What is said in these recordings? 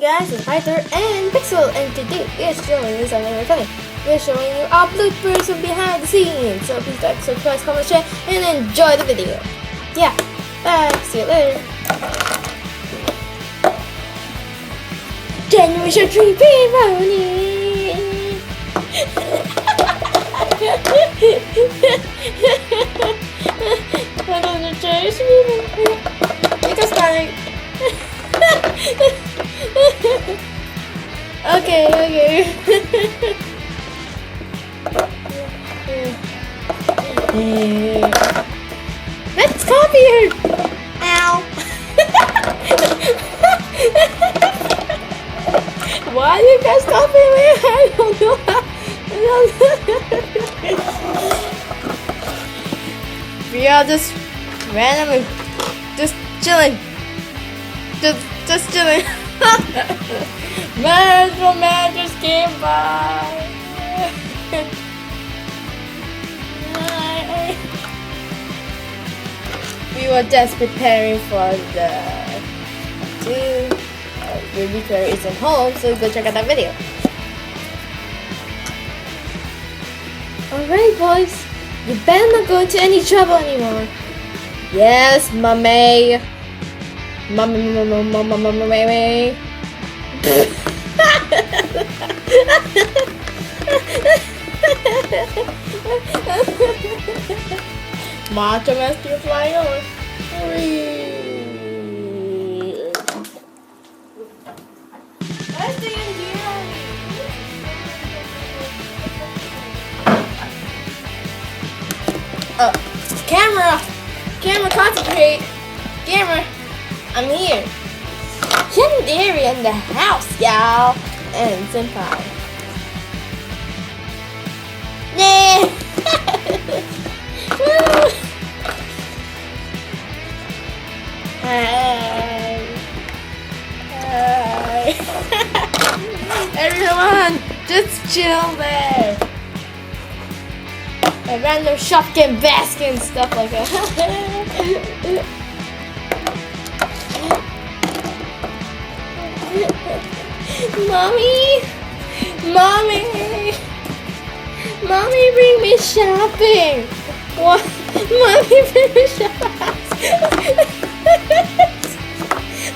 guys, it's Hyder and Pixel, and today we're showing you something very funny. We're showing you our bloopers from behind the scenes. So please like, subscribe, comment, share, and enjoy the video. Yeah, bye. See you later. Generation 3 pepperoni. I don't know, Generation. Make us starting. Okay. Let's copy her. Ow. Why are you guys copying me? I don't know. We are just randomly just chilling. Just chilling. Man just came by. We were just preparing for the baby Claire isn't home, so go check out that video. Alright boys, you better not go into any trouble anymore. Yes, mommy. Mommy. Macho Man still flying over. Camera, concentrate. Camera, I'm here. Yandere in the house, y'all. And Senpai. Yeah. Hi. Everyone, just chill there. A random Shopkin basket and stuff like that. Mommy, bring me shopping. What? Mommy, bring me shopping.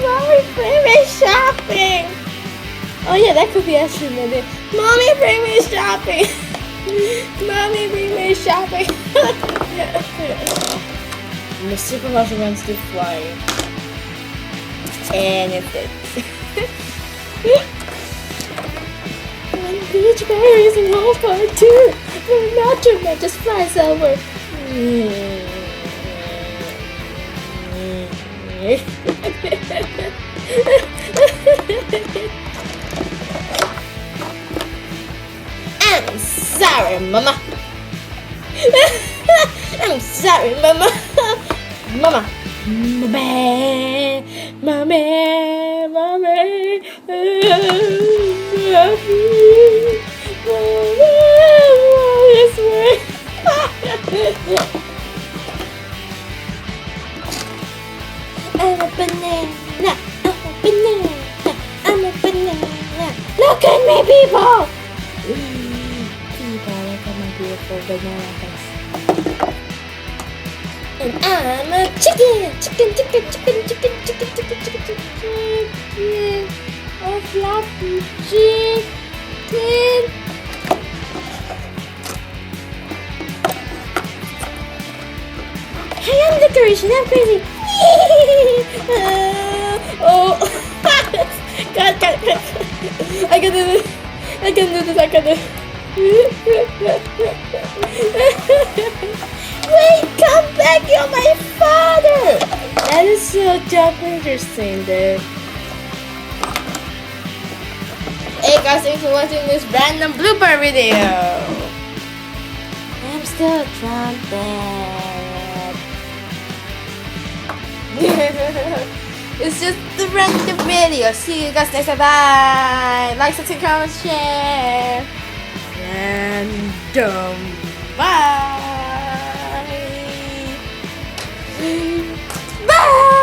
Mommy, bring me shopping. Oh yeah, that could be actually maybe. Mommy, bring me shopping. Mommy, bring me shopping. The Super Mario runs to fly. And it did. Beach berries and whole part too. The Macho Man just flies over. I'm sorry, Mama. I'm sorry, Mama. Mama. This way. I'm a banana. I'm a banana. Look at me, people. People, look at my beautiful banana face. And I'm a chicken. A fluffy chicken. Hey, I'm decoration. I'm crazy. Oh, God. I can do this. Wait, come back, you're my father! That is so interesting, dude. Hey guys, thanks for watching this random blooper video. I'm still a trumpet. It's just the random video. See you guys next time. Bye! Like, subscribe, comment, share. Random. Bye! Bye!